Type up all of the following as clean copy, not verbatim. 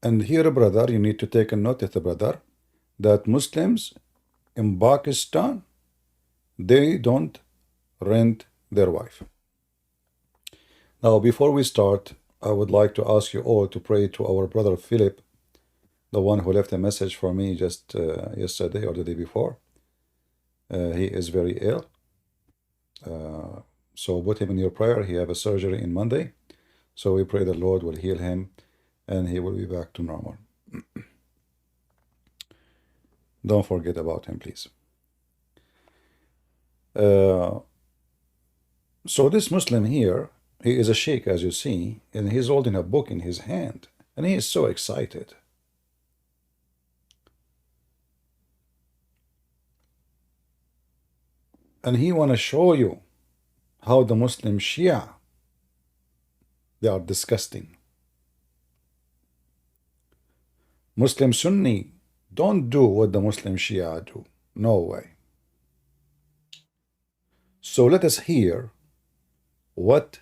And here, brother, you need to take a notice, brother, that Muslims in Pakistan, they don't rent their wife. Now, before we start, I would like to ask you all to pray to our brother Philip, the one who left a message for me just yesterday or the day before. He is very ill. So put him in your prayer. He have a surgery in Monday. So we pray the Lord will heal him and he will be back to normal. Don't forget about him, please. So this Muslim here, he is a sheikh, as you see, and he's holding a book in his hand, and he is so excited. And he want to show you how the Muslim Shia, they are disgusting. Muslim Sunni don't do what the Muslim Shia do. No way. So let us hear what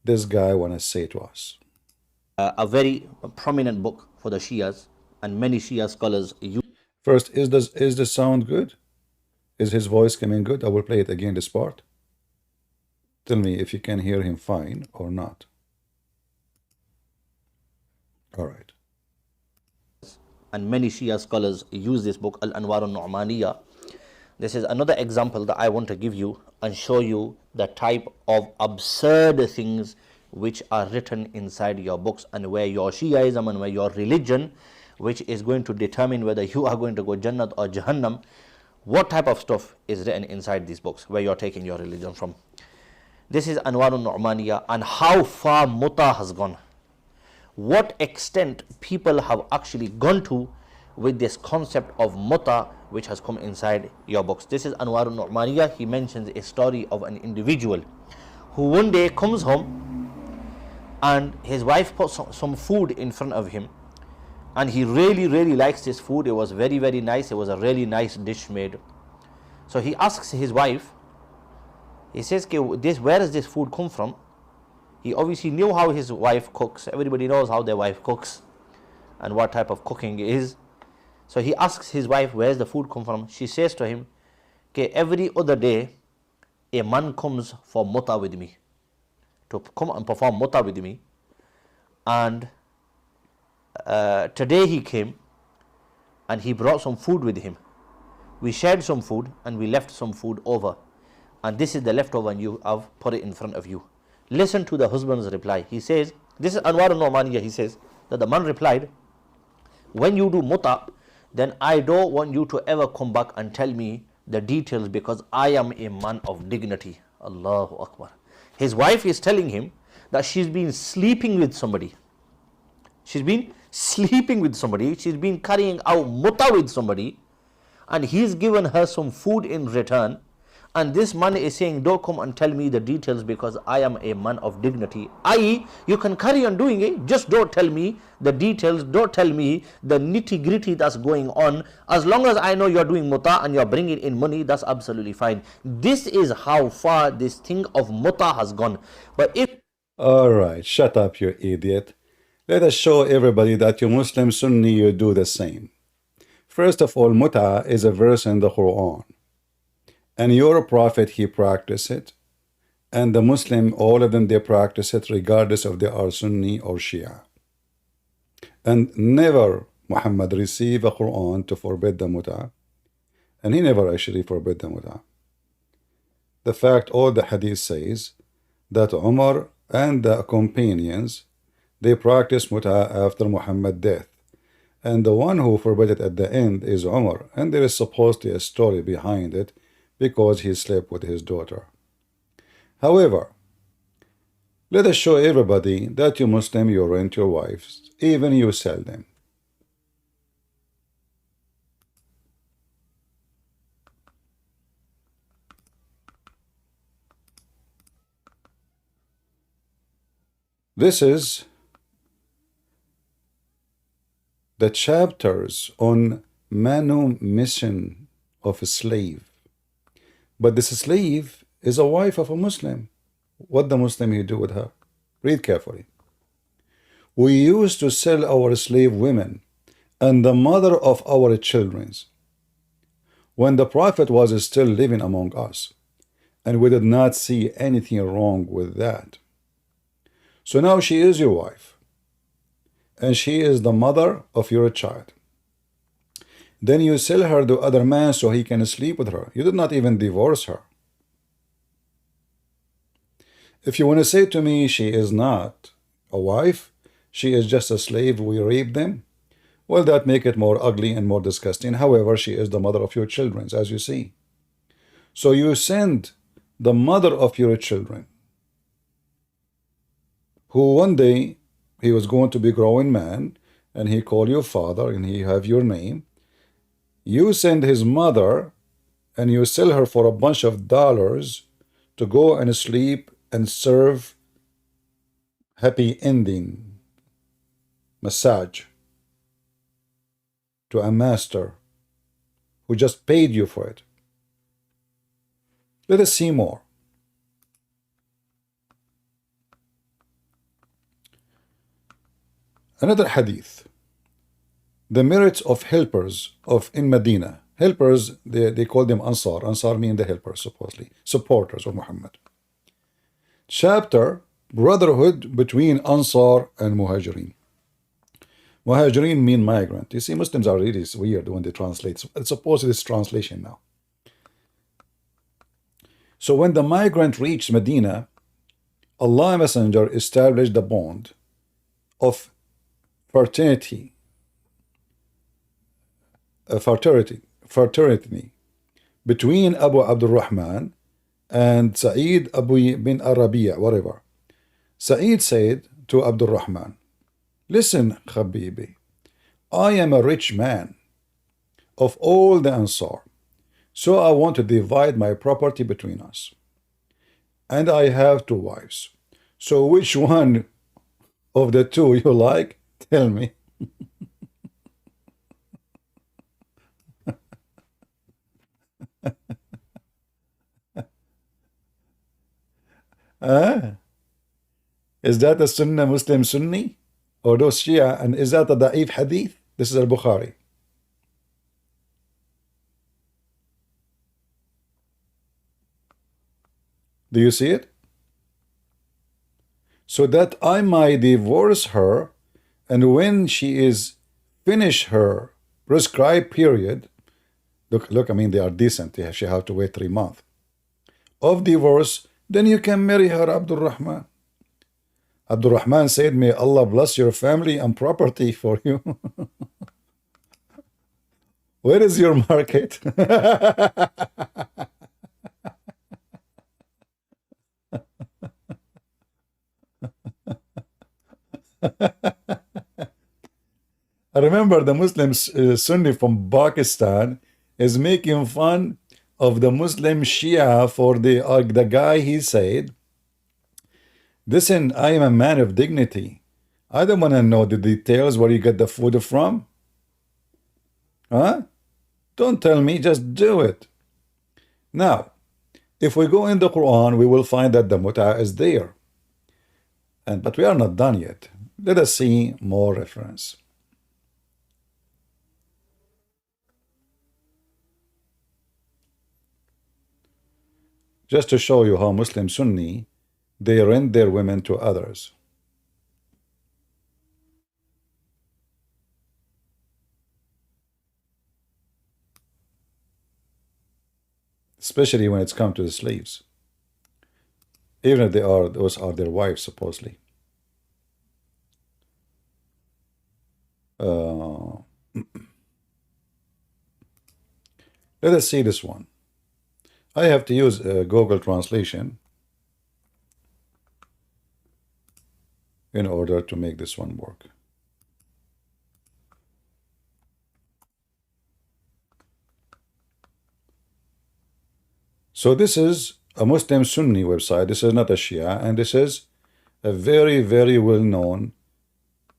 this guy want to say to us. A very prominent book for the Shias, and many Shia scholars use. First, is the sound good? Is his voice coming good? I will play it again, this part. Tell me if you can hear him fine or not. All right. And many Shia scholars use this book, Al-Anwar al-Nu'maniyah. This is another example that I want to give you and show you the type of absurd things which are written inside your books, and where your Shiaism and where your religion, which is going to determine whether you are going to go Jannat or Jahannam, what type of stuff is written inside these books, where you're taking your religion from. This is Anwar al-Nu'maniyah, and how far muta has gone. What extent people have actually gone to with this concept of muta, which has come inside your books. This is Anwar al-Nu'maniyah. He mentions a story of an individual who one day comes home and his wife puts some food in front of him, and he really likes this food. It was very nice. It was a really nice dish made. So he asks his wife, he says, where does this food come from? He obviously knew how his wife cooks. Everybody knows how their wife cooks and what type of cooking it is. So he asks his wife, where's the food come from? She says to him, every other day a man comes for muta with me, to come and perform muta with me, and today he came and he brought some food with him. We shared some food and we left some food over, and this is the leftover, and you have put it in front of you. Listen to the husband's reply. He says, this is Anwar al-Nu'maniyah. He says that the man replied, when you do muta, then I don't want you to ever come back and tell me the details, because I am a man of dignity. Allahu Akbar. His wife is telling him that she's been sleeping with somebody. She's been sleeping with somebody. She's been carrying out muta with somebody, and he's given her some food in return. And this man is saying, don't come and tell me the details, because I am a man of dignity. I.e., you can carry on doing it, just don't tell me the details, don't tell me the nitty-gritty that's going on. As long as I know you're doing muta and you're bringing in money, that's absolutely fine. This is how far this thing of muta has gone. But if... All right, shut up, you idiot. Let us show everybody that you Muslim Sunni, you do the same. First of all, muta is a verse in the Quran. And your prophet, he practiced it. And the Muslim, all of them, they practice it regardless of they are Sunni or Shia. And never Muhammad received a Quran to forbid the muta. And he never actually forbid the muta. The fact, all the hadith says that Umar and the companions, they practiced muta after Muhammad's death. And the one who forbid it at the end is Umar. And there is supposedly a story behind it, because he slept with his daughter. However, let us show everybody that you Muslim, you rent your wives, even you sell them. This is the chapters on manumission of a slave. But this slave is a wife of a Muslim. What the Muslim you do with her? Read carefully. We used to sell our slave women and the mother of our children when the Prophet was still living among us, and we did not see anything wrong with that. So now she is your wife, and she is the mother of your child. Then you sell her to other man so he can sleep with her. You did not even divorce her. If you want to say to me she is not a wife, she is just a slave, we rape them, well, that make it more ugly and more disgusting. However, she is the mother of your children, as you see. So you send the mother of your children, who one day he was going to be a growing man, and he call you father, and he have your name. You send his mother, and you sell her for a bunch of dollars to go and sleep and serve happy ending massage to a master who just paid you for it. Let us see more. Another hadith. The merits of helpers in Medina. Helpers, they call them Ansar. Ansar mean the helpers, supposedly. Supporters of Muhammad. Chapter, brotherhood between Ansar and Muhajirin. Muhajirin mean migrant. You see, Muslims are really weird when they translate. It's supposed it's translation now. So when the migrant reached Medina, Allah Messenger established the bond of fraternity between Abu Abdurrahman and Sa'id Abu bin Arabiya, whatever. Sa'id said to Abdurrahman, listen, Habibi, I am a rich man of all the Ansar, so I want to divide my property between us. And I have 2 wives. So which one of the 2 you like? Tell me. Is that a Sunnah Muslim Sunni? Or those Shia? And is that a Da'if Hadith? This is al-Bukhari. Do you see it? So that I might divorce her, and when she is finished her prescribed period, look, I mean, they are decent. She have to wait 3 months of divorce, then you can marry her, Abdurrahman. Abdurrahman said, may Allah bless your family and property for you. Where is your market? I remember the Muslim Sunni from Pakistan is making fun of the Muslim Shia for the guy. He said, listen, I am a man of dignity. I don't want to know the details where you get the food from. Huh? Don't tell me, just do it. Now, if we go in the Quran, we will find that the mut'ah is there. But we are not done yet. Let us see more reference. Just to show you how Muslim Sunni, they rent their women to others. Especially when it's come to the slaves. Even if those are their wives, supposedly. Let us see this one. I have to use Google Translation in order to make this one work. So this is a Muslim Sunni website. This is not a Shia, and this is a very, very well-known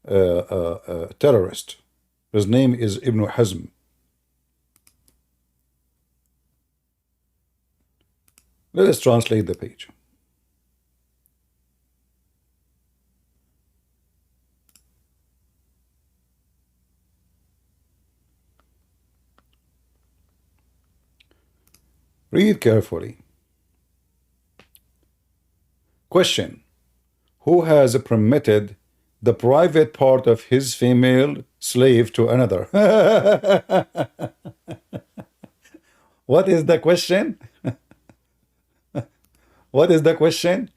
terrorist. His name is Ibn Hazm. Let us translate the page. Read carefully. Question. Who has permitted the private part of his female slave to another? What is the question? What is the question?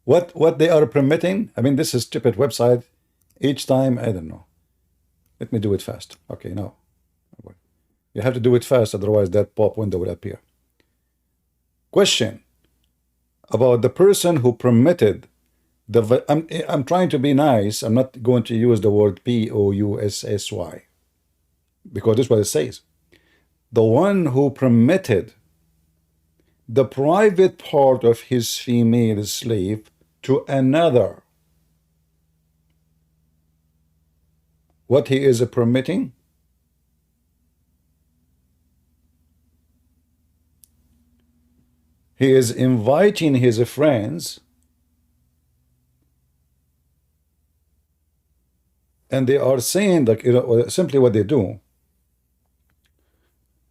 What they are permitting? I mean, this is stupid website. Each time, I don't know. Let me do it fast. Okay, now. You have to do it fast, otherwise that pop window will appear. Question about the person who permitted the... I'm trying to be nice. I'm not going to use the word P-O-U-S-S-Y because this is what it says. The one who permitted the private part of his female slave to another. What he is permitting? He is inviting his friends, and they are saying that, simply what they do.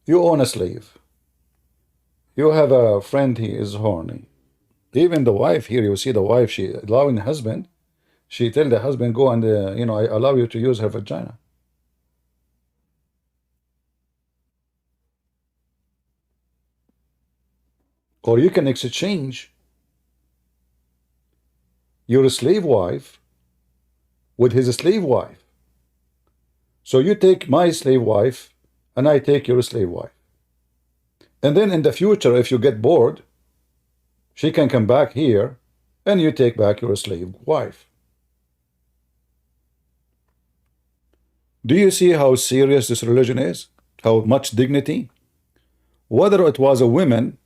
You own a slave. You have a friend, he is horny. Even the wife here, you see the wife, she allowing the husband, she tell the husband, go and, I allow you to use her vagina. Or you can exchange your slave wife with his slave wife. So you take my slave wife and I take your slave wife. And then in the future, if you get bored, she can come back here and you take back your slave wife. Do you see how serious this religion is? How much dignity? Whether it was a woman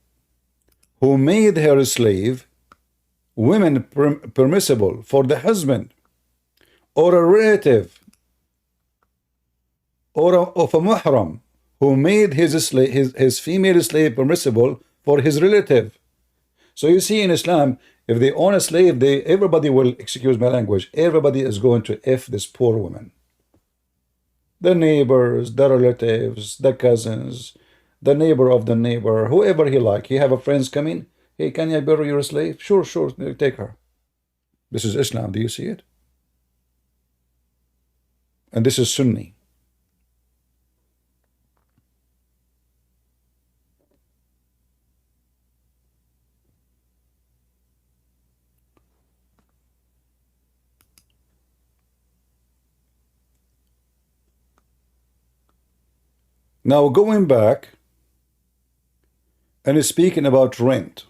who made her slave, women permissible for the husband, or a relative, or of a muhram, who made his female slave permissible for his relative. So you see in Islam, if they own a slave, everybody will, excuse my language, everybody is going to F this poor woman. The neighbors, the relatives, the cousins, the neighbor of the neighbor, whoever he like. He have a friends coming. Hey, can I borrow your slave? Sure, take her. This is Islam. Do you see it? And this is Sunni. Now going back and speaking about rent.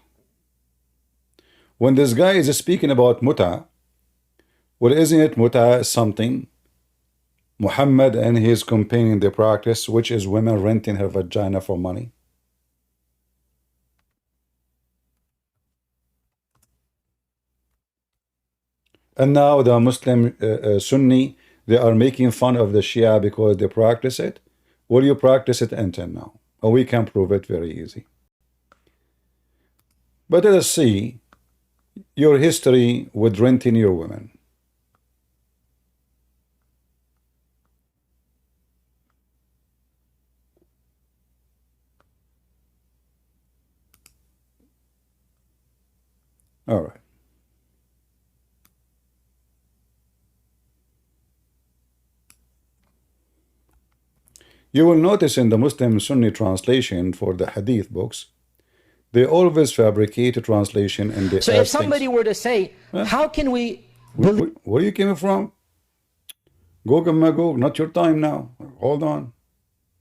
When this guy is speaking about muta, well, isn't it muta something Muhammad and his companion they practice, which is women renting her vagina for money? And now the Muslim Sunni, they are making fun of the Shia because they practice it. Will you practice it until now? Or we can prove it very easy. But let us see your history with renting your women. All right. You will notice in the Muslim Sunni translation for the Hadith books, they always fabricate a translation and they So if somebody were to say, how can we... Where are you coming from? Go, not your time now. Hold on.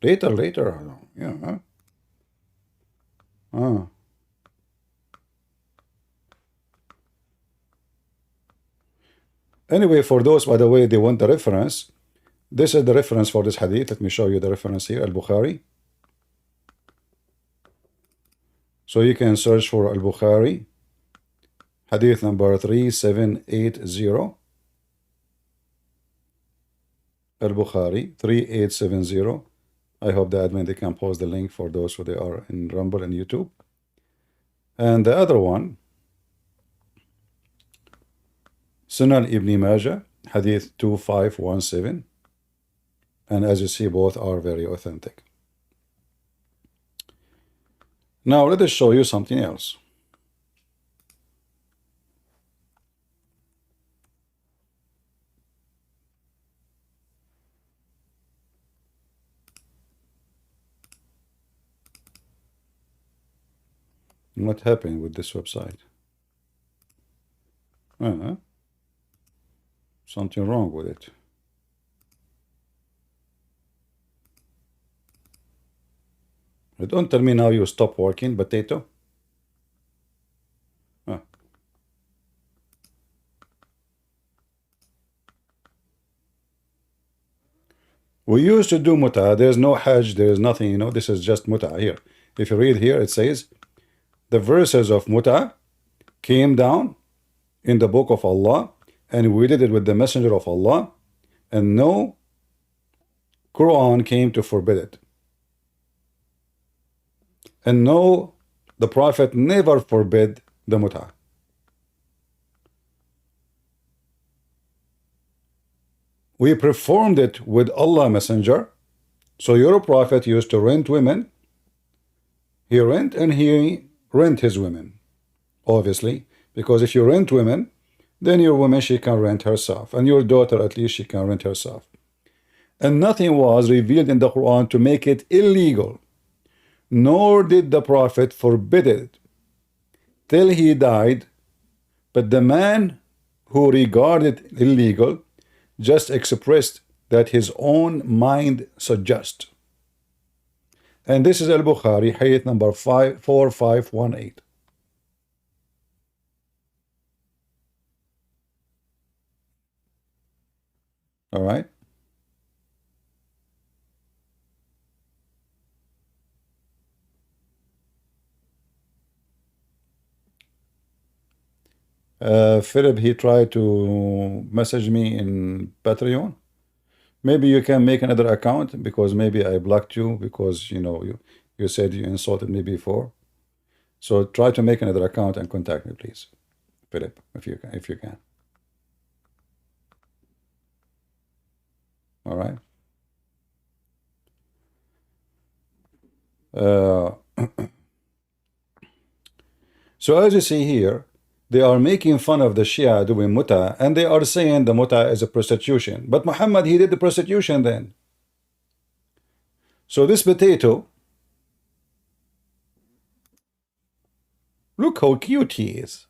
Later. Yeah. Anyway, for those, by the way, they want the reference. This is the reference for this hadith. Let me show you the reference here, Al-Bukhari. So you can search for Al-Bukhari, hadith number 3780. Al-Bukhari 3870. I hope the admin they can post the link for those who they are in Rumble and YouTube. And the other one, Sunan Ibn Majah, hadith 2517. And as you see, both are very authentic. Now let us show you something else. What happened with this website? Something wrong with it. Don't tell me now you stop working, potato. We used to do muta. There's no hajj, there's nothing, this is just muta here. If you read here, it says, the verses of muta came down in the book of Allah, and we did it with the messenger of Allah, and no Quran came to forbid it. And no, the Prophet never forbid the muta. We performed it with Allah messenger. So your Prophet used to rent women. He rent and he rent his women. Obviously, because if you rent women, then your woman, she can rent herself. And your daughter, at least, she can rent herself. And nothing was revealed in the Quran to make it illegal. Nor did the Prophet forbid it till he died. But the man who regarded it illegal just expressed that his own mind suggests. And this is Al-Bukhari, hadith number 4518. All right. Philip, he tried to message me in Patreon. Maybe you can make another account, because maybe I blocked you because you said you insulted me before. So try to make another account and contact me, please, Philip, if you can. All right. So as you see here, they are making fun of the Shia doing muta, and they are saying the muta is a prostitution. But Muhammad, he did the prostitution then. So this potato, look how cute he is.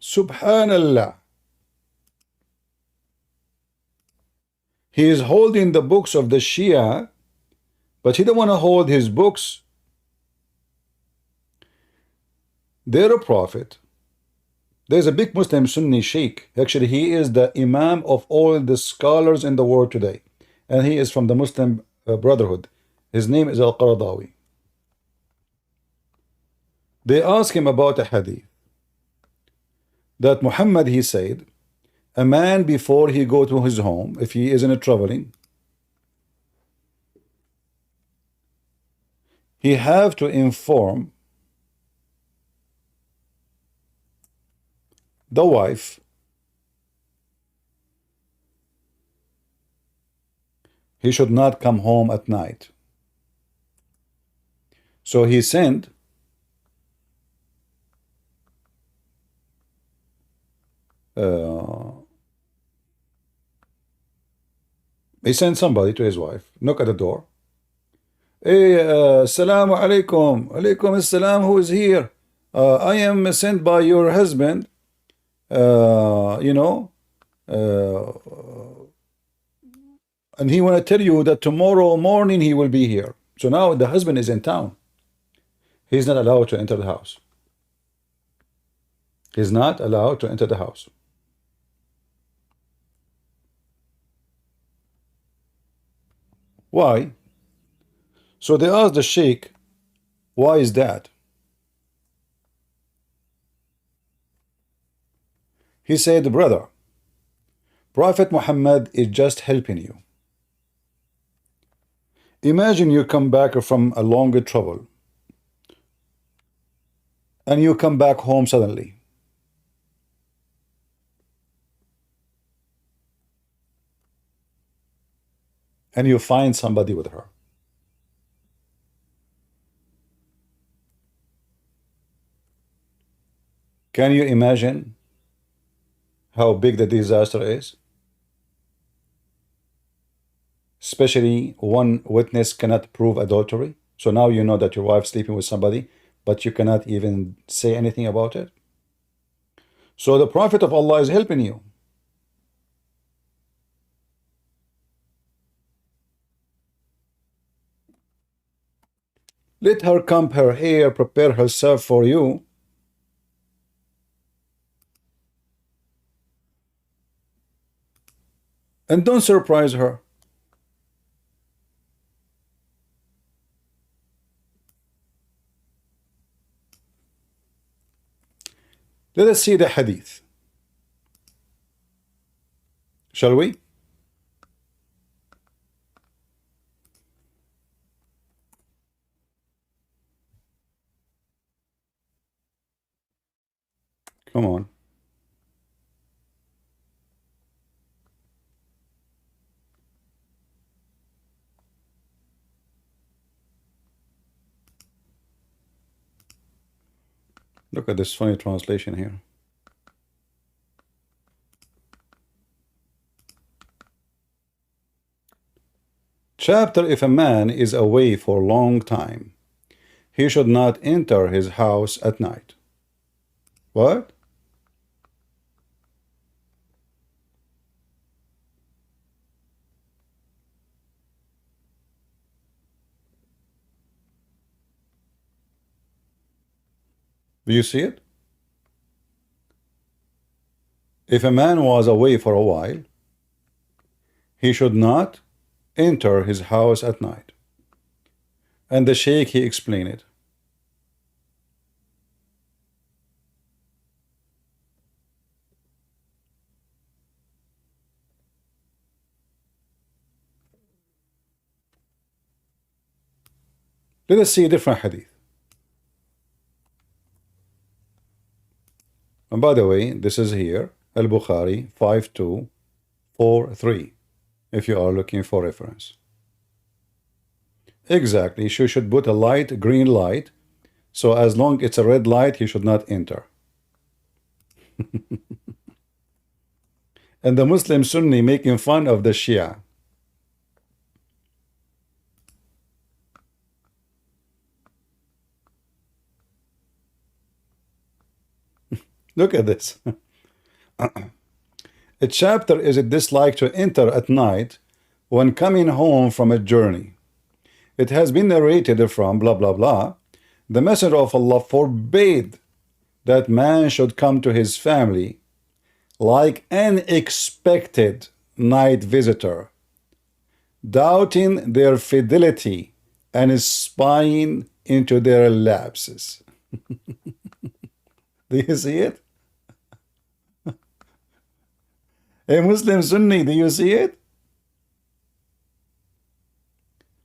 Subhanallah. He is holding the books of the Shia, but he don't want to hold his books. They're a prophet. There's a big Muslim Sunni sheikh. Actually, he is the imam of all the scholars in the world today. And he is from the Muslim Brotherhood. His name is Al-Qaradawi. They ask him about a hadith. That Muhammad, he said, a man before he go to his home, if he is in a traveling, he have to inform the wife he should not come home at night. So he sent somebody to his wife, knock at the door. Hey, assalamu alaikum. Alaikum assalam, who is here? I am sent by your husband. And he want to tell you that tomorrow morning he will be here. So now the husband is in town. He's not allowed to enter the house. He's not allowed to enter the house. Why? So they asked the sheikh, why is that? He said, brother, Prophet Muhammad is just helping you. Imagine you come back from a longer travel and you come back home suddenly. and you find somebody with her. Can you imagine how big the disaster is? Especially one witness cannot prove adultery. So now you know that your wife's sleeping with somebody, but you cannot even say anything about it. So the Prophet of Allah is helping you. Let her comb her hair, prepare herself for you. And don't surprise her. Let us see the hadith. Shall we? Come on. Look at this funny translation here. Chapter: If a man is away for a long time, he should not enter his house at night. What? Do you see it? If a man was away for a while, he should not enter his house at night. And the Sheikh, he explained it. Let us see a different hadith. And by the way, this is here, Al-Bukhari 5243, if you are looking for reference. Exactly, she should put a light, green light, so as long it's a red light, he should not enter. And the Muslim Sunni making fun of the Shia. Look at this. A chapter is a dislike to enter at night when coming home from a journey. It has been narrated from blah blah blah. The Messenger of Allah forbade that man should come to his family like an unexpected night visitor, doubting their fidelity and spying into their lapses. Do you see it? A Muslim Sunni, do you see it?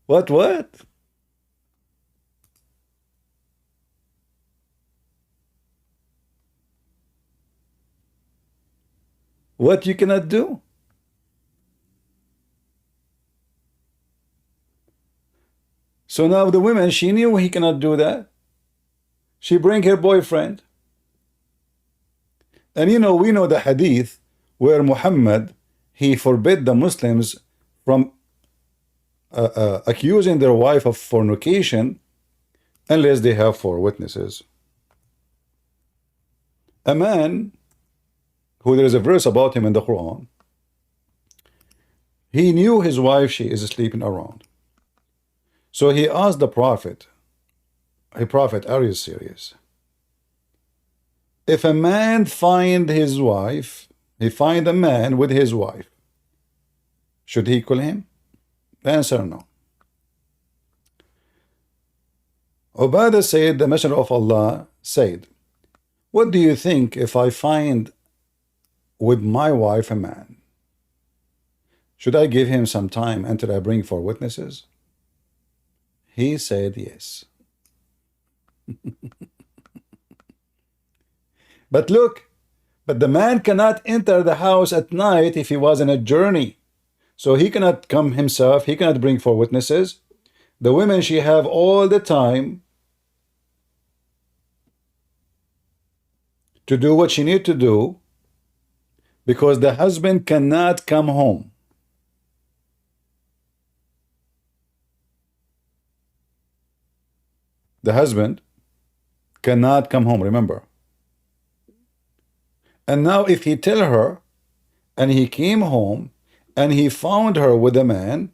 What? What you cannot do? So now the woman, she knew he cannot do that. She bring her boyfriend. And you know, we know the hadith where Muhammad, he forbid the Muslims from accusing their wife of fornication unless they have 4 witnesses. A man, who there is a verse about him in the Quran, he knew his wife, she is sleeping around. So he asked the Prophet, "Hey Prophet, are you serious? If a man find his wife, he find a man with his wife, should he kill him?" The answer, no. Ubadah said, the Messenger of Allah said, "What do you think if I find with my wife a man? Should I give him some time until I bring 4 witnesses?" He said yes. But look, but the man cannot enter the house at night if he was on a journey. So he cannot come himself, he cannot bring four witnesses. The women, she have all the time to do what she need to do, because the husband cannot come home. The husband cannot come home, remember. And now if he tell her, and he came home, and he found her with a man,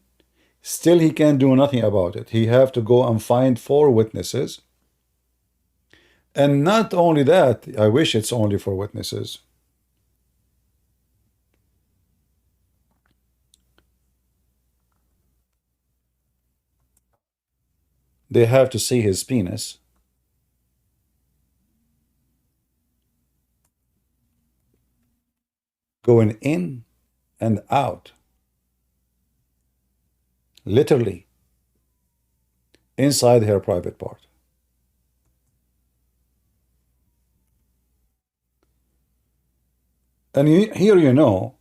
still he can't do nothing about it. He have to go and find four witnesses. And not only that, I wish it's only four witnesses. They have to see his penis. Going in and out. Literally. Inside her private part. And here you know,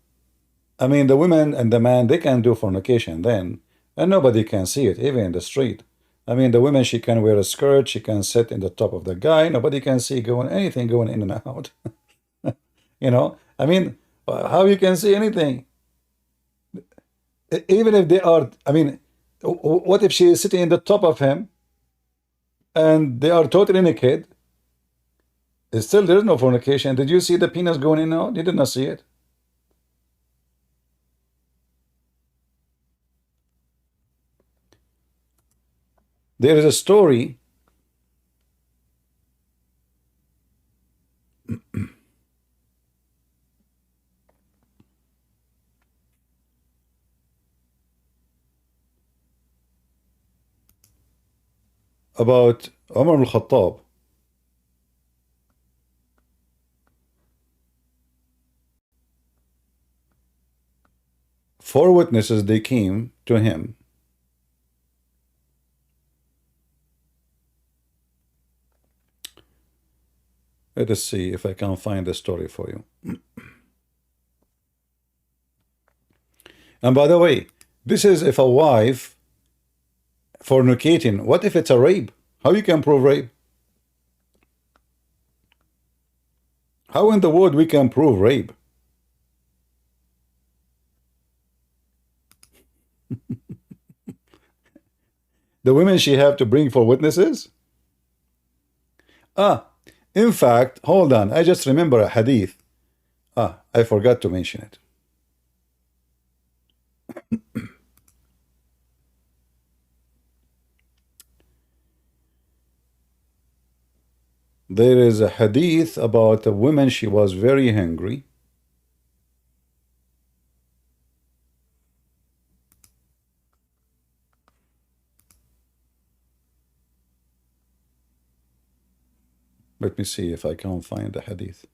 I mean, the women and the man, they can do fornication then, and nobody can see it, even in the street. I mean, the woman, she can wear a skirt, she can sit in the top of the guy, nobody can see anything going in and out. You know, I mean, how you can see anything? Even if they are, I mean, what if she is sitting in the top of him and they are totally naked? Still, there is no fornication. Did you see the penis going in and out? You did not see it. There is a story about Umar al-Khattab. Four witnesses, they came to him. Let us see if I can find the story for you. And by the way, this is if a wife fornicating. What if it's a rape? How you can prove rape? How in the world we can prove rape? The women, she have to bring four witnesses? In fact, hold on, I just remember a hadith. I forgot to mention it. There is a hadith about a woman, she was very hungry. Let me see if I can find the hadith.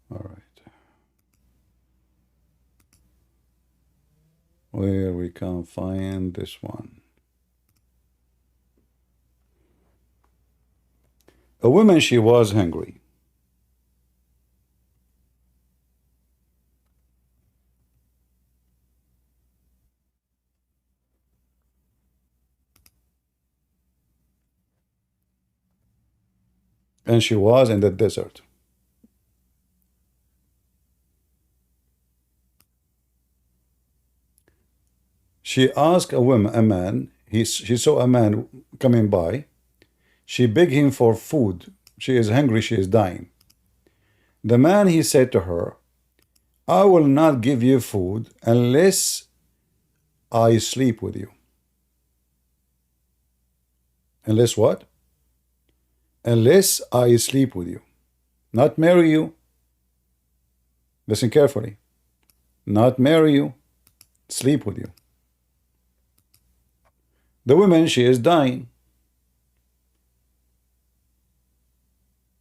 All right. Where we can find this one. A woman, she was hungry. And she was in the desert. She asked a man, she saw a man coming by. She begged him for food. She is hungry, she is dying. The man, he said to her, I will not give you food unless I sleep with you. Unless what? Unless I sleep with you. Not marry you. Listen carefully. Not marry you. Sleep with you. The woman, she is dying.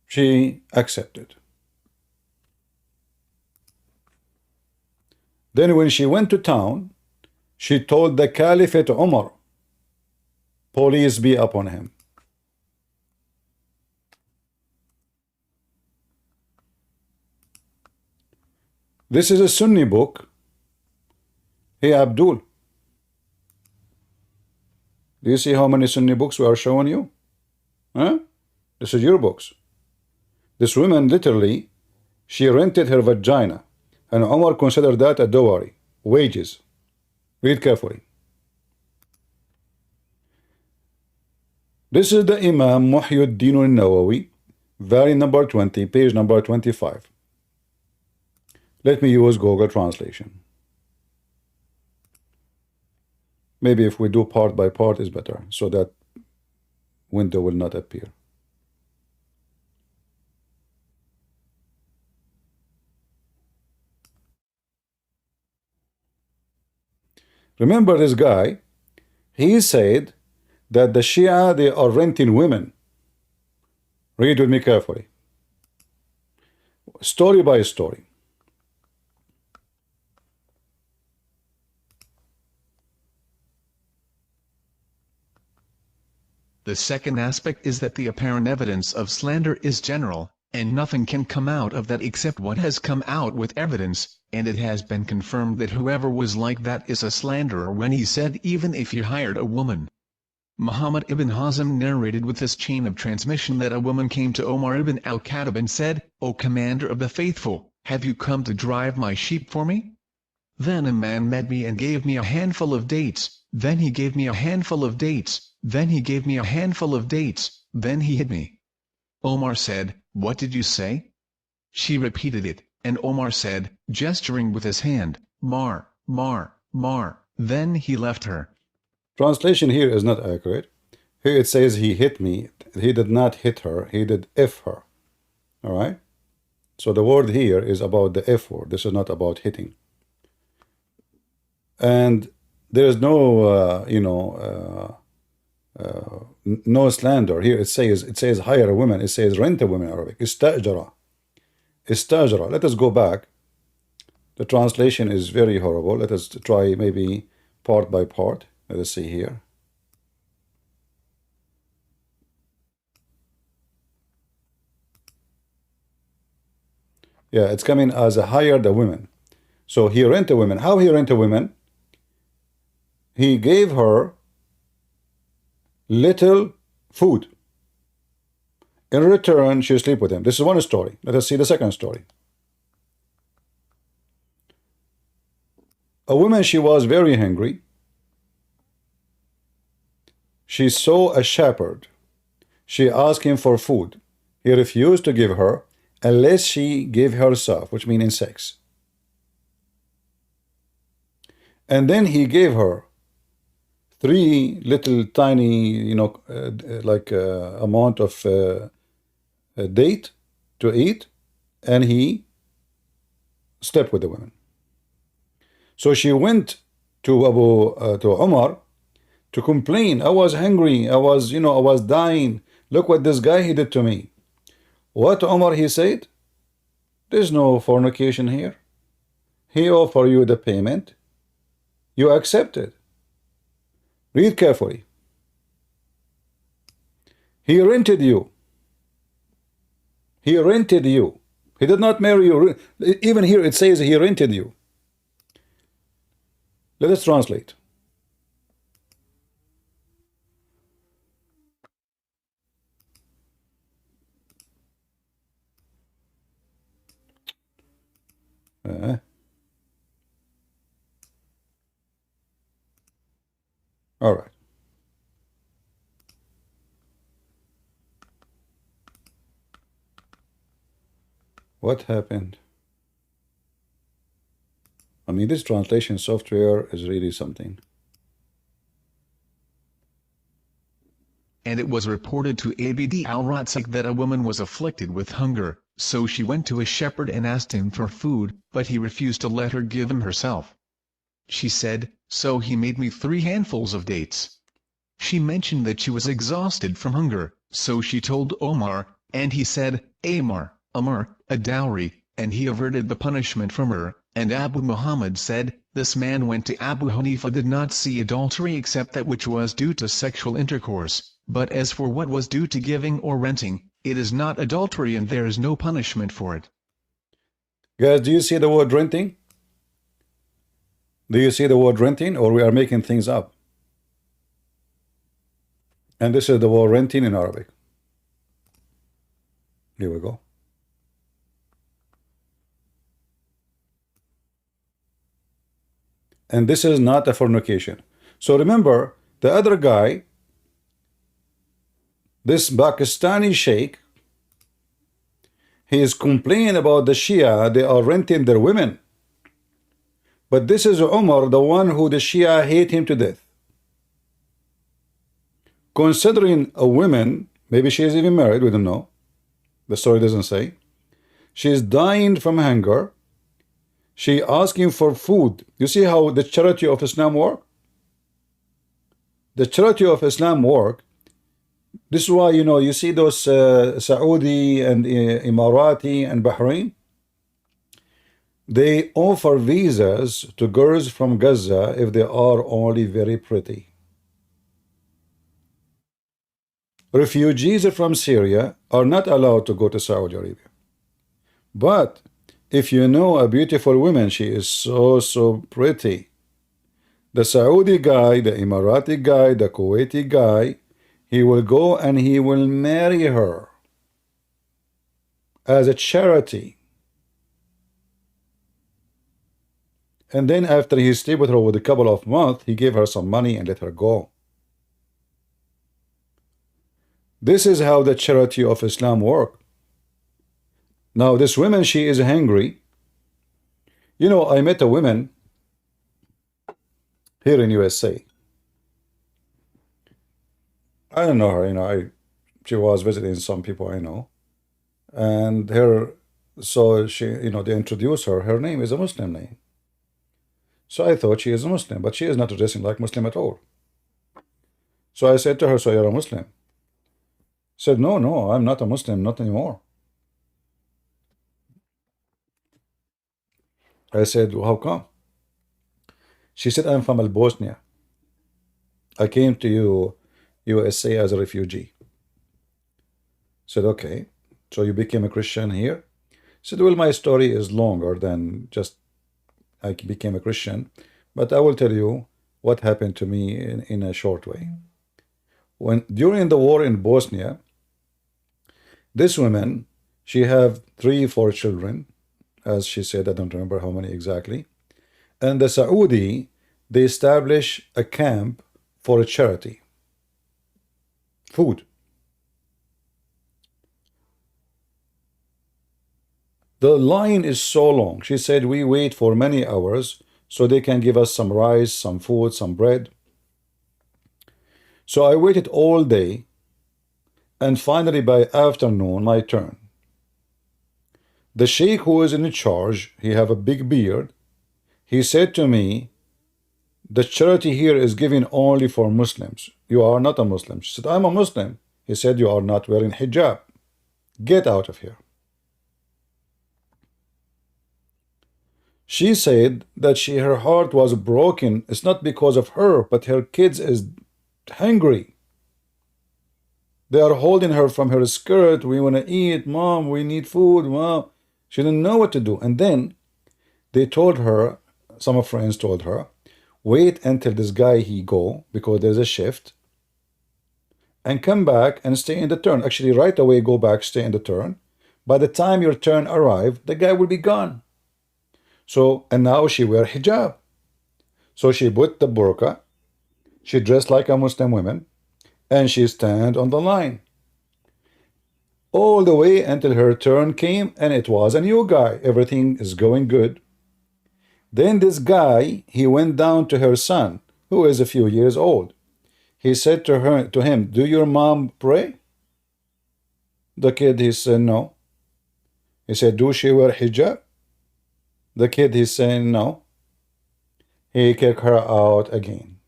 She accepted. Then when she went to town, She told the Caliphate Umar, police be upon him. This is a Sunni book. Hey Abdul, do you see how many Sunni books we are showing you? Huh? This is your books. This woman literally, she rented her vagina, and Umar considered that a dowry, wages. Read carefully. This is the Imam Muhyiddin al-Nawawi, volume number 20, page number 25. Let me use Google Translation. Maybe if we do part by part is better, so that window will not appear. Remember this guy, he said that the Shia, they are renting women. Read with me carefully. Story by story. The second aspect is that the apparent evidence of slander is general, and nothing can come out of that except what has come out with evidence, and it has been confirmed that whoever was like that is a slanderer when he said even if he hired a woman. Muhammad ibn Hazm narrated with this chain of transmission that a woman came to Omar ibn al-Khattab and said, "O Commander of the Faithful, have you come to drive my sheep for me?" Then a man met me and gave me a handful of dates, then he gave me a handful of dates, then he gave me a handful of dates, then he hit me. Omar said, "What did you say?" She repeated it, and Omar said, gesturing with his hand, "Mar, mar, mar," then he left her. Translation here is not accurate. Here it says he hit me. He did not hit her. He did F her. All right? So the word here is about the F word. This is not about hitting. And there is no, no slander. Here it says hire a woman. It says rent a woman in Arabic. Istajara. Istajara. Let us go back. The translation is very horrible. Let us try maybe part by part. Let us see here. Yeah, it's coming as a hired a woman. So he rent a woman. How he rent a woman? He gave her little food. In return, she sleep with him. This is one story. Let us see the second story. A woman, she was very hungry. She saw a shepherd. She asked him for food. He refused to give her unless she gave herself, which means in sex. And then he gave her 3 little tiny, amount of date to eat, and he slept with the women. So she went to Umar to complain. I was hungry. I was dying. Look what this guy he did to me. What Umar he said? There's no fornication here. He offered you the payment. You accepted. Read carefully. He rented you. He rented you. He did not marry you. Even here it says he rented you. Let us translate. All right. What happened? I mean, this translation software is really something. And it was reported to Abd al-Razzaq that a woman was afflicted with hunger, so she went to a shepherd and asked him for food, but he refused to let her give him herself. She said, so he made me 3 handfuls of dates. She mentioned that she was exhausted from hunger, so she told Omar, and he said, Amar, a dowry, and he averted the punishment from her, And Abu Muhammad said, this man went to Abu Hanifa did not see adultery except that which was due to sexual intercourse, but as for what was due to giving or renting, it is not adultery and there is no punishment for it. Guys, do you see the word renting? Do you see the word renting, or we are making things up? And this is the word renting in Arabic. Here we go. And this is not a fornication. So remember, the other guy, this Pakistani sheikh, he is complaining about the Shia, they are renting their women. But this is Umar, the one who the Shia hate him to death. Considering a woman, maybe she is even married, we don't know. The story doesn't say. She is dying from hunger. She asking for food. You see how the charity of Islam work? The charity of Islam work. This is why, you see those Saudi and Emirati and Bahrain. They offer visas to girls from Gaza if they are only very pretty. Refugees from Syria are not allowed to go to Saudi Arabia. But if you know a beautiful woman, she is so pretty. The Saudi guy, the Emirati guy, the Kuwaiti guy, he will go and he will marry her as a charity. And then after he stayed with her with a couple of months, he gave her some money and let her go. This is how the charity of Islam works. Now this woman, she is hungry. I met a woman here in USA. I don't know her, she was visiting some people I know. And so she, they introduced her. Her name is a Muslim name. So I thought she is a Muslim, but she is not dressing like Muslim at all. So I said to her, so you're a Muslim? She said, no, I'm not a Muslim, not anymore. I said, well, how come? She said, I'm from Bosnia. I came to USA as a refugee. I said, okay, so you became a Christian here? She said, well, my story is longer than just I became a Christian, but I will tell you what happened to me in a short way. During the war in Bosnia, this woman, she have 3-4 children, as she said, I don't remember how many exactly. And the Saudi, they establish a camp for a charity. Food. The line is so long. She said, we wait for many hours so they can give us some rice, some food, some bread. So I waited all day, and finally by afternoon, my turn. The sheikh who is in charge, he have a big beard. He said to me, the charity here is given only for Muslims. You are not a Muslim. She said, I'm a Muslim. He said, you are not wearing hijab. Get out of here. She said that her heart was broken. It's not because of her, but her kids is hungry. They are holding her from her skirt. We want to eat, mom. We need food, mom. She didn't know what to do. And then they told her, some friends told her, wait until this guy he go, because there's a shift, and come back and stay in the turn. Actually, right away, go back, stay in the turn. By the time your turn arrive, the guy will be gone. So, and now she wear hijab. So she put the burqa, she dressed like a Muslim woman, and she stand on the line. All the way until her turn came, and it was a new guy. Everything is going good. Then this guy, he went down to her son, who is a few years old. He said to him, do your mom pray? The kid, he said, no. He said, do she wear hijab? The kid, he's saying no. He kicked her out again.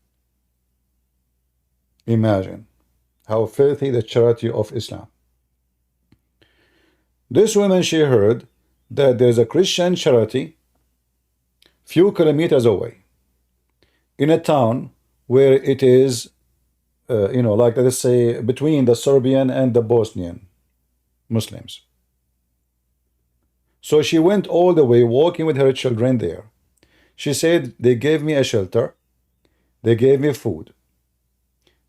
Imagine how filthy the charity of Islam. This woman, she heard that there's a Christian charity few kilometers away, in a town where it is, like let's say between the Serbian and the Bosnian Muslims. So she went all the way walking with her children there. She said, they gave me a shelter, they gave me food,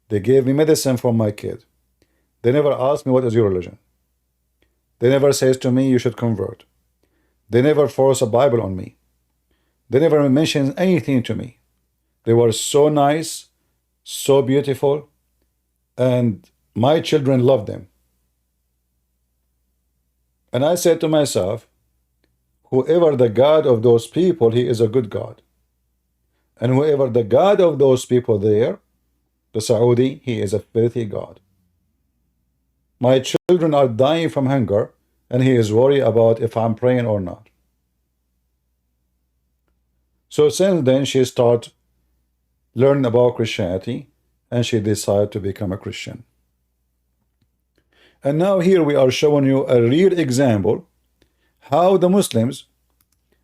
they gave me medicine for my kid. They never asked me what is your religion. They never says to me you should convert. They never force a Bible on me. They never mentioned anything to me. They were so nice, so beautiful, and my children loved them. And I said to myself, whoever the God of those people, he is a good God. And whoever the God of those people there, the Saudi, he is a filthy God. My children are dying from hunger, and he is worried about if I'm praying or not. So since then, she started learning about Christianity, and she decided to become a Christian. And now here we are showing you a real example how the Muslims,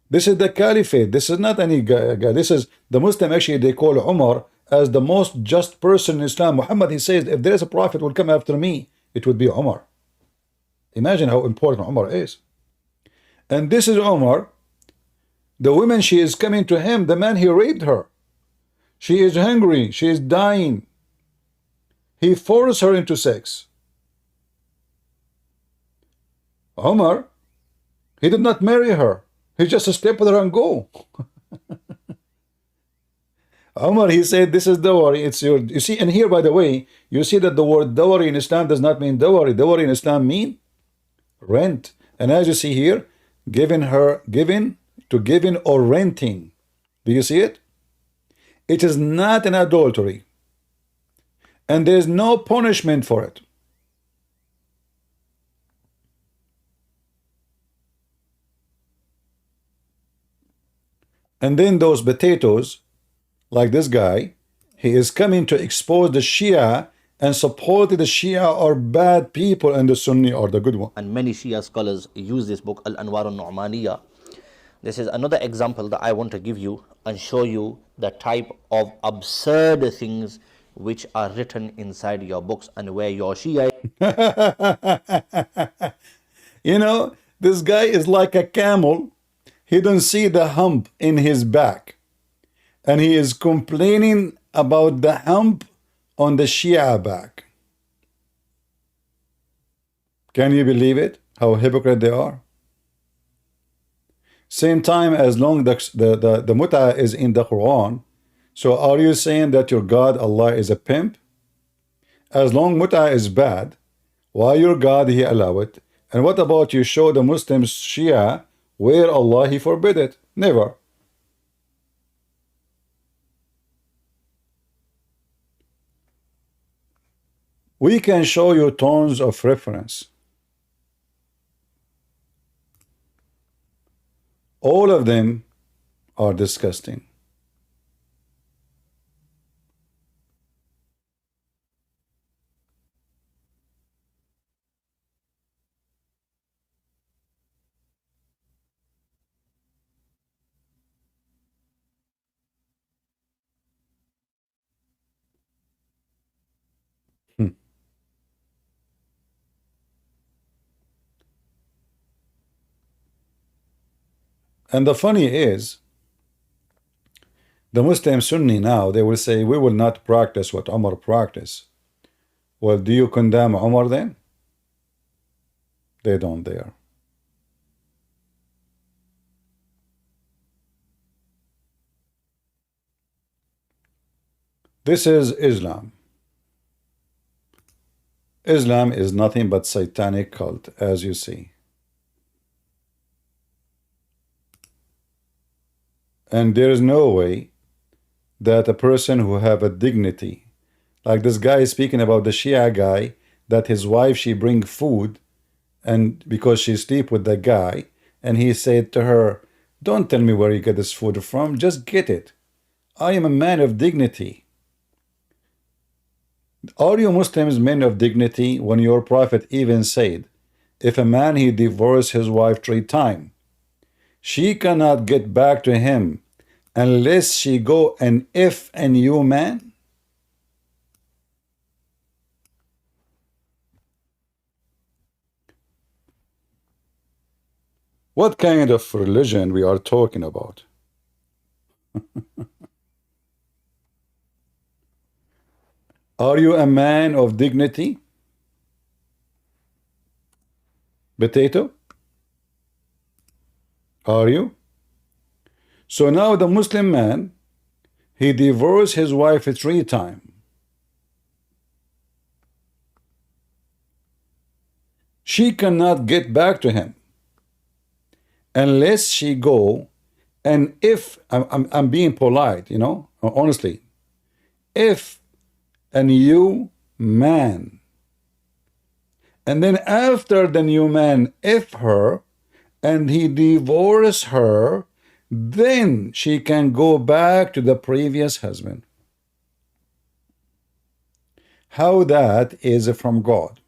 this is the caliphate, this is not any guy, this is the Muslim. Actually, they call Umar as the most just person in Islam. Muhammad, he says, if there is a prophet will come after me, it would be Umar. Imagine how important Umar is. And this is Umar. The woman, she is coming to him, the man, he raped her. She is hungry, she is dying. He forced her into sex. Umar, he did not marry her. He just slept with her and go. Umar, he said, this is dowry, it's your, you see, and here, by the way, you see that the word dowry in Islam does not mean dowry. Dowry in Islam mean rent. And as you see here, given or renting. Do you see it? It is not an adultery. And there is no punishment for it. And then those potatoes, like this guy, he is coming to expose the Shia and support the Shia are bad people and the Sunni are the good one. And many Shia scholars use this book, Al-Anwar al-Nu'maniyah. This is another example that I want to give you and show you the type of absurd things which are written inside your books and where your Shia. You know, this guy is like a camel. He don't see the hump in his back. And he is complaining about the hump on the Shia back. Can you believe it? How hypocrite they are. Same time, as long the mut'a is in the Quran, so are you saying that your God Allah is a pimp? As long mut'a is bad, why your God he allow it? And what about you show the Muslims Shia where Allah he forbid it? Never. We can show you tons of reference. All of them are disgusting. And the funny is, the Muslim Sunni now, they will say, we will not practice what Umar practiced. Well, do you condemn Umar then? They don't dare. This is Islam. Islam is nothing but satanic cult, as you see. And there is no way that a person who have a dignity, like this guy is speaking about the Shia guy, that his wife, she bring food, and because she sleep with the guy, and he said to her, don't tell me where you get this food from, just get it. I am a man of dignity. Are you Muslims men of dignity when your prophet even said, if a man he divorced his wife 3 times, she cannot get back to him unless she go and if a new man? What kind of religion we are talking about? Are you a man of dignity? Potato? Are you? So now the Muslim man, he divorced his wife 3 times. She cannot get back to him unless she go and if, I'm being polite, you know, honestly, if a new man, and then after the new man if her, and he divorced her, then she can go back to the previous husband. How that is from God?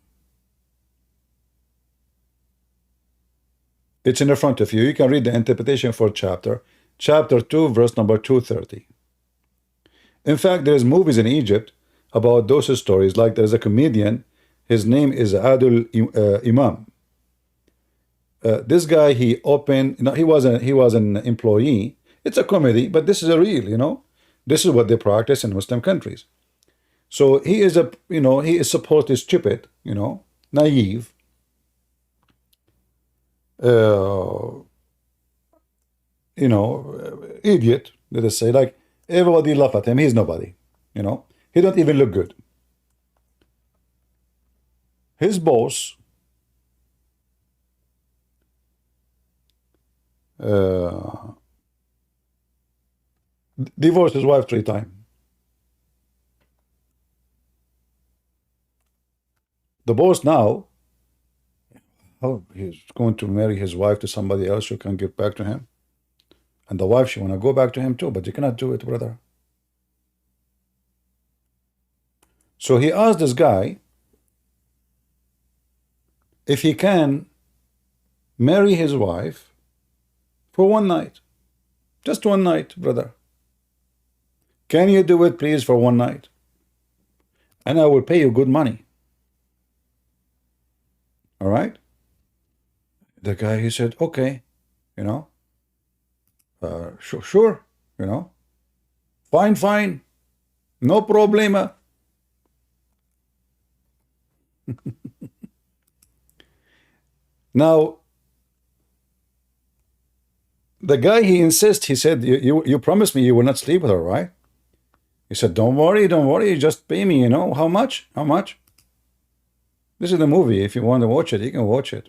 It's in the front of you. You can read the interpretation for chapter 2, verse number 230. In fact, there's movies in Egypt about those stories. Like there's a comedian, his name is Adul Imam. This guy, he opened, you know, he was an employee. It's a comedy, but this is a real, you know, this is what they practice in Muslim countries. So he is a, you know, he is supposedly stupid, you know, naive, you know, idiot, let us say. Like everybody laugh at him. He's nobody, you know. He don't even look good. His boss divorced his wife 3 times. The boss now, oh, he's going to marry his wife to somebody else who can get back to him. And the wife, she want to go back to him too, but you cannot do it, brother. So he asked this guy if he can marry his wife for 1 night. Just 1 night, brother. Can you do it, please, for 1 night? And I will pay you good money. All right? The guy, he said, okay, you know, sure, you know, fine, no problema. Now, the guy, he insists, he said, you promised me you will not sleep with her, right? He said, don't worry, just pay me, you know. How much? This is the movie. If you want to watch it, you can watch it.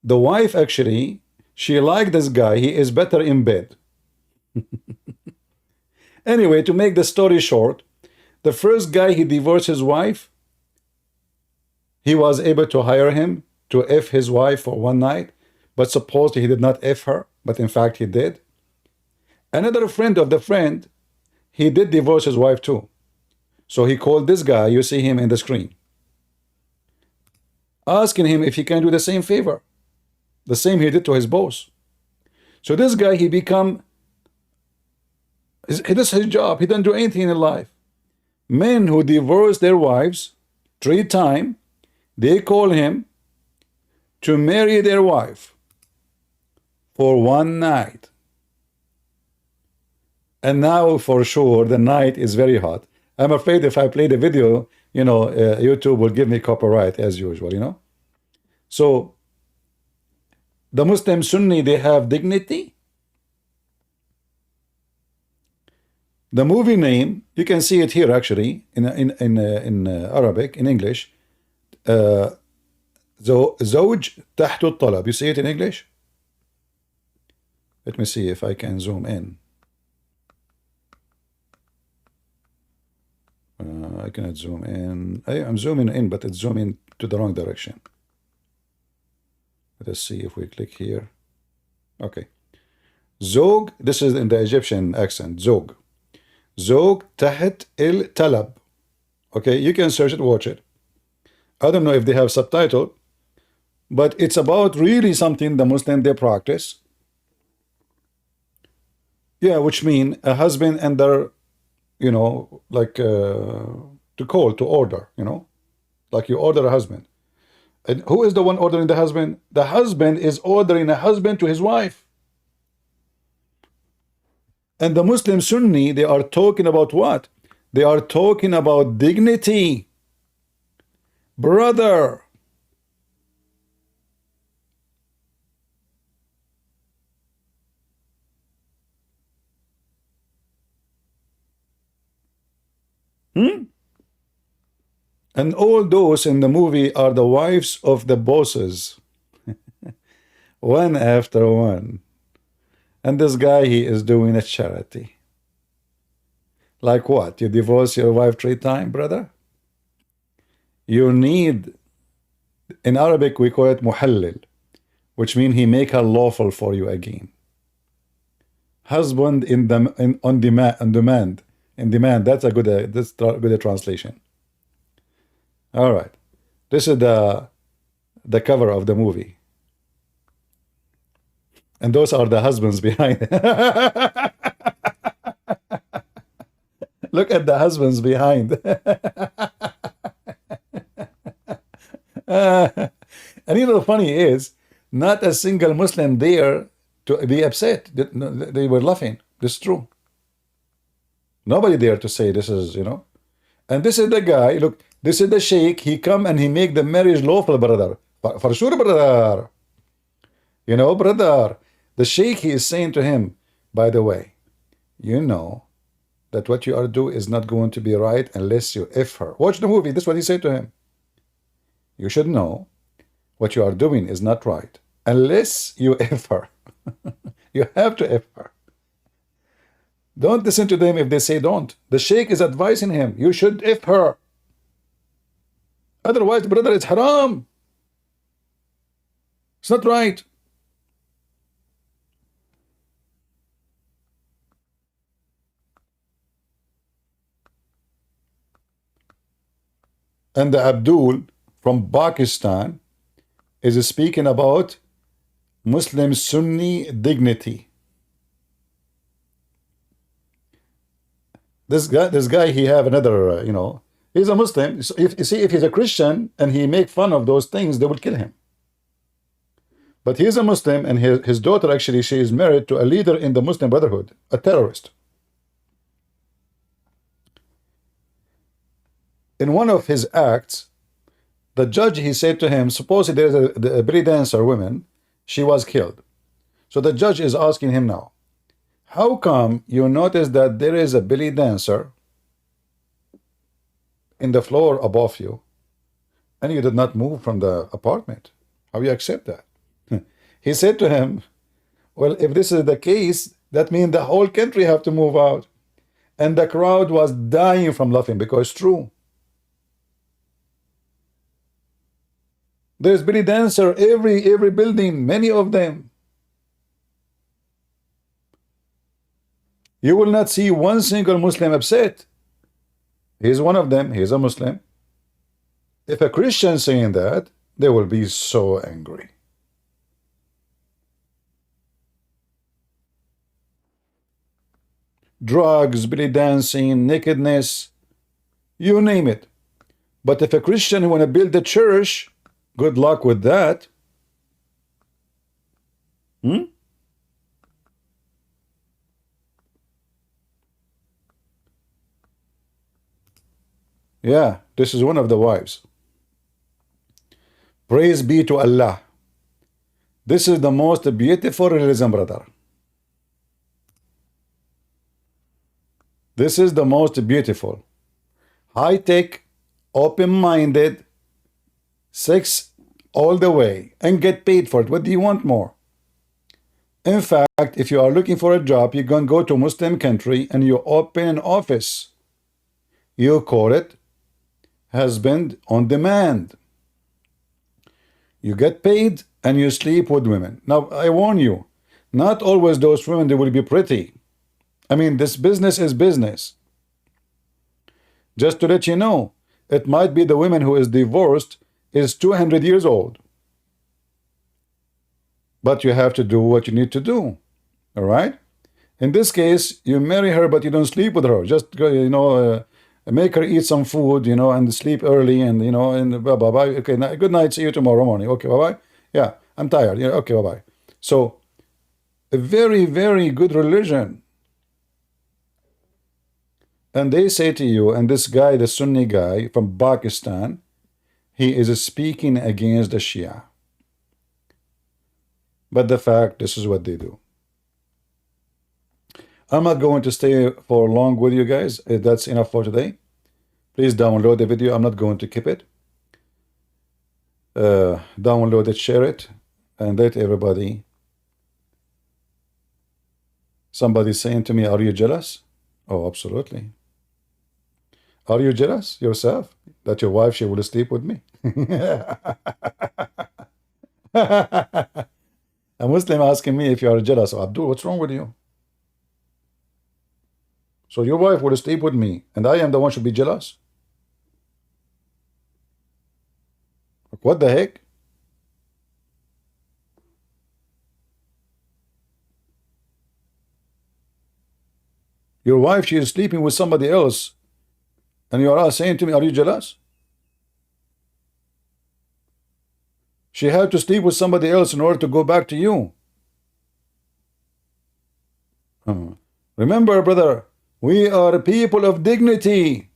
The wife, actually, she liked this guy. He is better in bed. Anyway, to make the story short, the first guy, he divorced his wife. He was able to hire him to F his wife for 1 night, but supposedly he did not F her, but in fact he did. Another friend of the friend, he did divorce his wife too. So he called this guy, you see him in the screen, asking him if he can do the same favor, the same he did to his boss. So this guy, he does his job. He doesn't do anything in life. Men who divorce their wives 3 times, they call him to marry their wife for 1 night. And now for sure the night is very hot. I'm afraid if I play the video, you know, YouTube will give me copyright as usual, you know. So the Muslim Sunni, they have dignity. The movie name, you can see it here actually in Arabic, in English. زوج تحت الطلب. You see it in English? Let me see if I can zoom in. I cannot zoom in. I'm zooming in, but it's zooming to the wrong direction. Let us see if we click here. Okay. Zog, this is in the Egyptian accent. Zog. Zog تحت الطلب. Okay, you can search it, watch it. I don't know if they have subtitle, but it's about really something the Muslim they practice. Yeah, which mean a husband and their, like to call, to order, like you order a husband. And who is the one ordering the husband? The husband is ordering a husband to his wife. And the Muslim Sunni, they are talking about what? They are talking about dignity. Brother. And all those in the movie are the wives of the bosses. One after one. And this guy, he is doing a charity. Like what? You divorce your wife 3 times, brother? You need, in Arabic we call it muhallil, which means he make her lawful for you again. Husband on demand. That's a good translation. All right. This is the cover of the movie. And those are the husbands behind it. Look at the husbands behind. And the funny is, not a single Muslim there to be upset. They were laughing. This is true. Nobody there to say this is, And this is the guy, look, this is the sheikh. He come and he make the marriage lawful, brother. For sure, brother. Brother. The sheikh, he is saying to him, by the way, you know that what you are doing is not going to be right unless you F her. Watch the movie. This is what he said to him. You should know what you are doing is not right unless you F her. You have to F her. Don't listen to them if they say don't. The sheikh is advising him. You should F her. Otherwise, brother, it's haram. It's not right. And the Abdul from Pakistan is speaking about Muslim Sunni dignity. This guy, he have another, he's a Muslim. So if he's a Christian and he make fun of those things, they will kill him. But he's a Muslim, and his daughter, actually, she is married to a leader in the Muslim Brotherhood, a terrorist. In one of his acts, the judge, he said to him, suppose there is a belly dancer woman, she was killed. So the judge is asking him now, how come you notice that there is a belly dancer in the floor above you and you did not move from the apartment? How you accept that? He said to him, well, if this is the case, that means the whole country have to move out. And the crowd was dying from laughing because it's true. There's belly dancer every building, many of them. You will not see one single Muslim upset. He's one of them. He's a Muslim. If a Christian saying that, they will be so angry. Drugs, belly dancing, nakedness, you name it. But if a Christian want to build a church, good luck with that. Yeah, this is one of the wives. Praise be to Allah. This is the most beautiful religion, brother. This is the most beautiful. High-tech, open-minded, sex all the way, and get paid for it. What do you want more? In fact, if you are looking for a job, you can go to a Muslim country and you open an office. You call it husband on demand. You get paid and you sleep with women. Now, I warn you, not always those women, they will be pretty. I mean, this business is business. Just to let you know, it might be the woman who is divorced is 200 years old. But you have to do what you need to do. All right? In this case, you marry her, but you don't sleep with her. Just go, make her eat some food, and sleep early, and and bye bye bye. Okay, good night. See you tomorrow morning. Okay, bye bye. Yeah, I'm tired. Yeah, okay, bye bye. So, a very, very good religion. And they say to you, and this guy, the Sunni guy from Pakistan, he is speaking against the Shia. But the fact, this is what they do. I'm not going to stay for long with you guys. That's enough for today. Please download the video. I'm not going to keep it. Download it, share it, and let everybody. Somebody's saying to me, are you jealous? Oh, absolutely. Are you jealous yourself that your wife, she will sleep with me? A Muslim asking me if you are jealous. Oh, Abdul, what's wrong with you? So your wife will sleep with me, and I am the one should be jealous? What the heck? Your wife, she is sleeping with somebody else, and you are saying to me, are you jealous? She had to sleep with somebody else in order to go back to you. Remember, brother, we are people of dignity.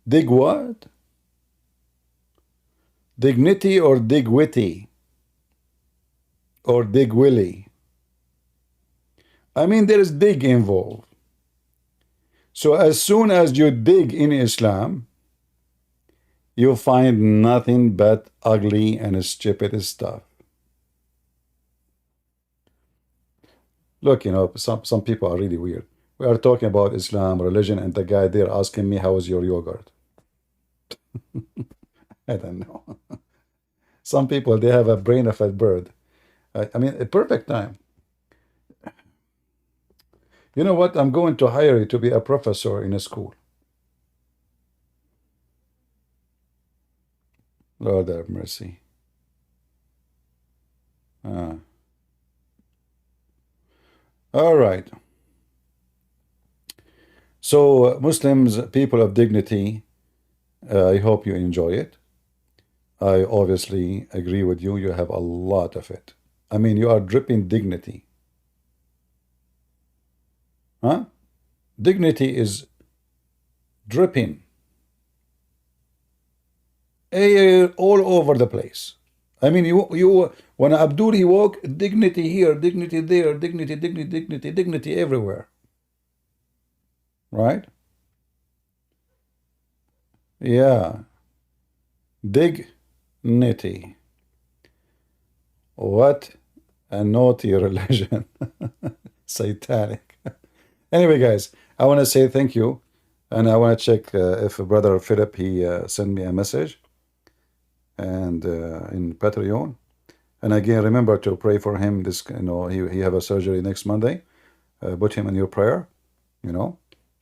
Dig what? Dignity or dig witty? Or dig willy? I mean, there is dig involved. So as soon as you dig in Islam, you find nothing but ugly and stupid stuff. Look, some people are really weird. We are talking about Islam, religion, and the guy there asking me, how is your yogurt? I don't know. Some people, they have a brain of a bird. I mean, a perfect time. You know what? I'm going to hire you to be a professor in a school. Lord have mercy. All right. So, Muslims, people of dignity, I hope you enjoy it. I obviously agree with you. You have a lot of it. I mean, you are dripping dignity. Huh? Dignity is dripping all over the place. I mean, you when Abdul he walk, dignity here, dignity there, dignity everywhere. Right? Yeah. Dignity. What a naughty religion. Satanic. Anyway, guys, I want to say thank you, and I want to check if Brother Philip, he sent me a message, and in Patreon. And again, remember to pray for him. This, he have a surgery next Monday. Put him in your prayer.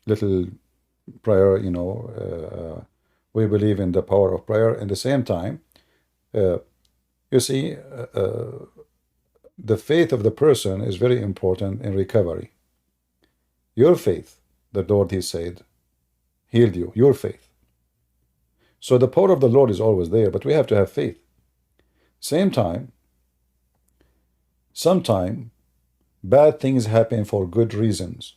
Little prayer. We believe in the power of prayer. At the same time, you see, the faith of the person is very important in recovery. Your faith, the Lord, he said, healed you. Your faith. So the power of the Lord is always there, but we have to have faith. Same time, sometimes bad things happen for good reasons.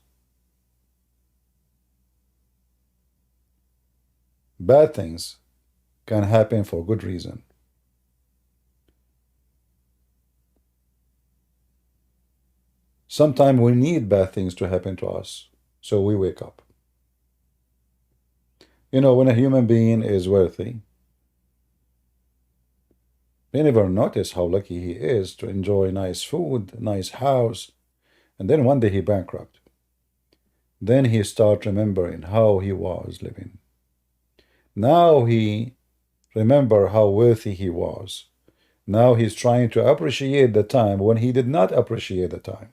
Bad things can happen for good reason. Sometimes we need bad things to happen to us, so we wake up. When a human being is wealthy, they never notice how lucky he is to enjoy nice food, nice house, and then one day he bankrupt. Then he start remembering how he was living. Now he remember how wealthy he was. Now he's trying to appreciate the time when he did not appreciate the time.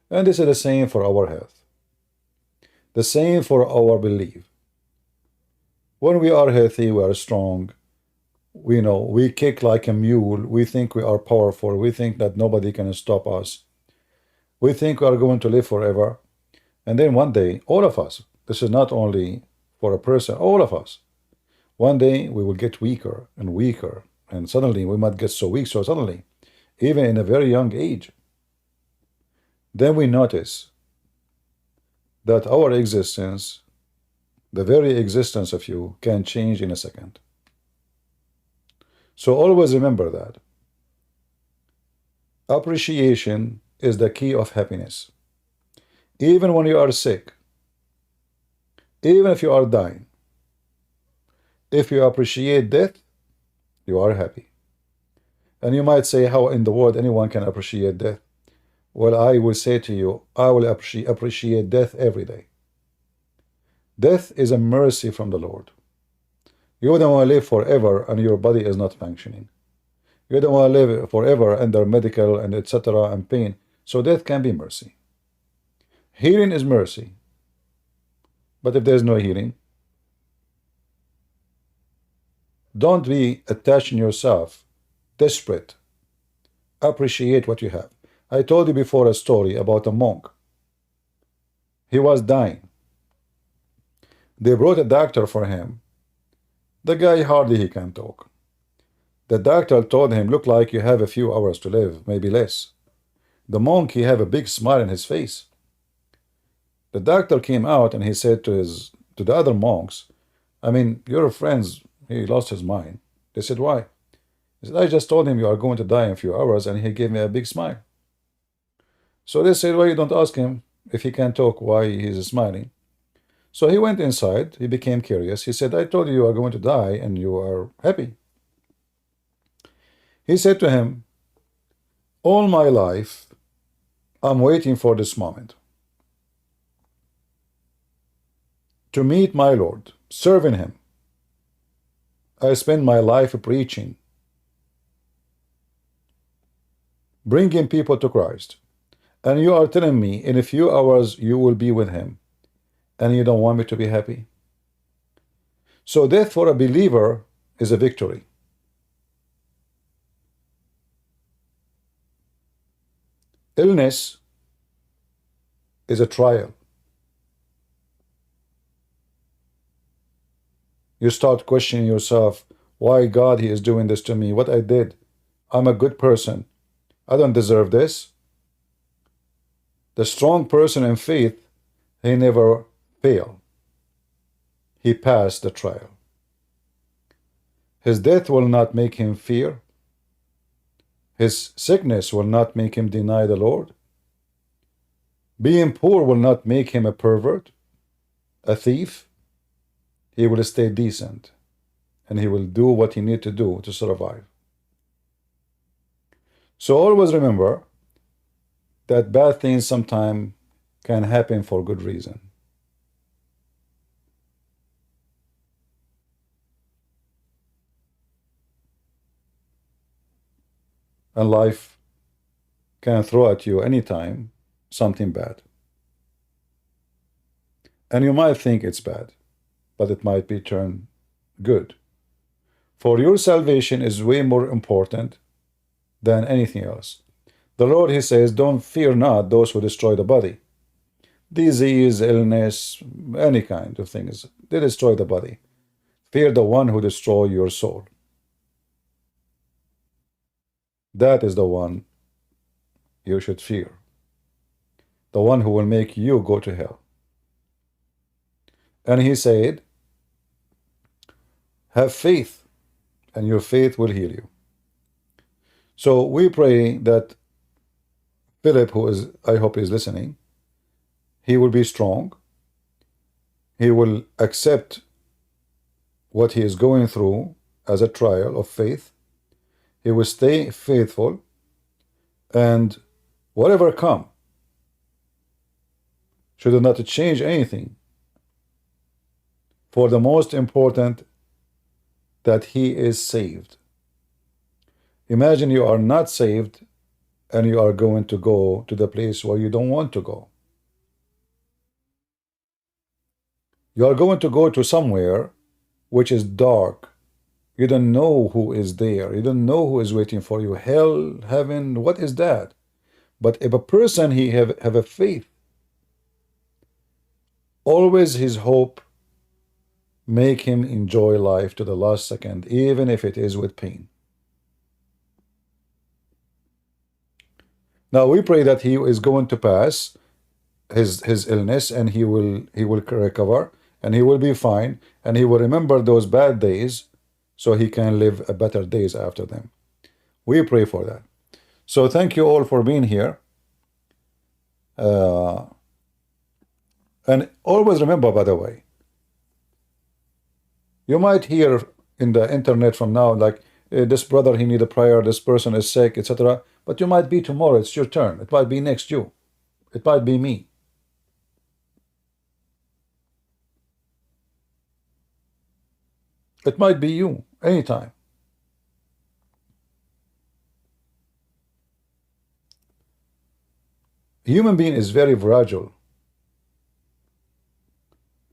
And this is the same for our health. The same for our belief. When we are healthy, we are strong. We kick like a mule. We think we are powerful. We think that nobody can stop us. We think we are going to live forever. And then one day, all of us, this is not only for a person, all of us, one day we will get weaker and weaker. And suddenly we might get so weak so suddenly, even in a very young age. Then we notice that our existence, the very existence of you, can change in a second. So always remember that. Appreciation is the key of happiness. Even when you are sick, even if you are dying, if you appreciate death, you are happy. And you might say, how in the world anyone can appreciate death? Well, I will say to you, I will appreciate death every day. Death is a mercy from the Lord. You don't want to live forever and your body is not functioning. You don't want to live forever under medical and etc. and pain. So death can be mercy. Healing is mercy. But if there's no healing, don't be attaching yourself, desperate. Appreciate what you have. I told you before a story about a monk. He was dying. They brought a doctor for him. The guy hardly he can talk. The doctor told him, look like you have a few hours to live, maybe less. The monk, he have a big smile on his face. The doctor came out and he said to the other monks, I mean, your friends, he lost his mind. They said, why? He said, I just told him you are going to die in a few hours, and he gave me a big smile. So they said, well, you don't ask him if he can talk, why he's smiling. So he went inside, he became curious. He said, I told you you are going to die and you are happy. He said to him, all my life, I'm waiting for this moment to meet my Lord, serving him. I spend my life preaching, bringing people to Christ. And you are telling me in a few hours you will be with him, and you don't want me to be happy? So death for a believer is a victory. Illness is a trial. You start questioning yourself, why God he is doing this to me, what I did. I'm a good person. I don't deserve this. The strong person in faith, he never failed. He passed the trial. His death will not make him fear. His sickness will not make him deny the Lord. Being poor will not make him a pervert, a thief. He will stay decent, and he will do what he needs to do to survive. So always remember that bad things sometimes can happen for good reason. And life can throw at you anytime something bad. And you might think it's bad, but it might be turned good. For your salvation is way more important than anything else. The Lord, he says, don't fear not those who destroy the body. Disease, illness, any kind of things, they destroy the body. Fear the one who destroys your soul. That is the one you should fear. The one who will make you go to hell. And he said, have faith, and your faith will heal you. So we pray that Philip, who is, I hope is listening, he will be strong. He will accept what he is going through as a trial of faith. He will stay faithful, and whatever come should not change anything. For the most important, that he is saved. Imagine you are not saved and you are going to go to the place where you don't want to go. You are going to go to somewhere which is dark. You don't know who is there. You don't know who is waiting for you. Hell, heaven, what is that? But if a person he have a faith, always his hope make him enjoy life to the last second, even if it is with pain. Now we pray that he is going to pass his illness, and he will recover, and he will be fine, and he will remember those bad days so he can live a better days after them. We pray for that. So thank you all for being here. And always remember, by the way, you might hear in the internet from now, like, this brother, he need a prayer, this person is sick, etc. But you might be tomorrow, it's your turn. It might be next you. It might be me. It might be you, anytime. Human being is very fragile.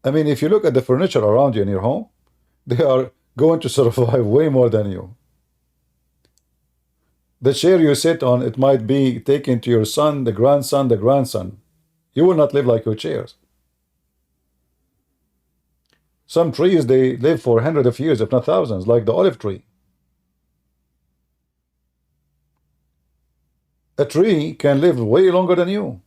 I mean, if you look at the furniture around you in your home, they are going to survive way more than you. The chair you sit on, it might be taken to your son, the grandson, the grandson. You will not live like your chairs. Some trees, they live for hundreds of years, if not thousands, like the olive tree. A tree can live way longer than you.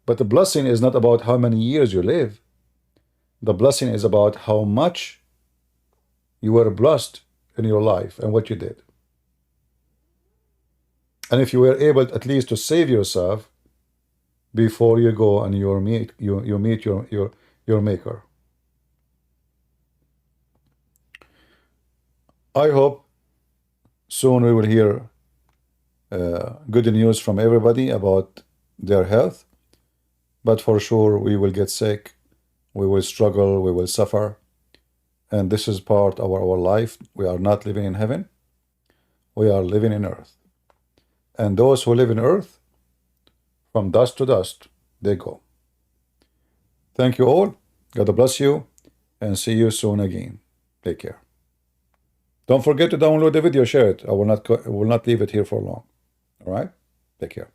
But the blessing is not about how many years you live. The blessing is about how much you were blessed in your life and what you did. And if you were able at least to save yourself before you go and you meet your maker. I hope soon we will hear good news from everybody about their health. But for sure, we will get sick, we will struggle, we will suffer. And this is part of our life. We are not living in heaven. We are living in earth. And those who live in earth, from dust to dust, they go. Thank you all. God bless you. And see you soon again. Take care. Don't forget to download the video, share it. I will not leave it here for long. All right? Take care.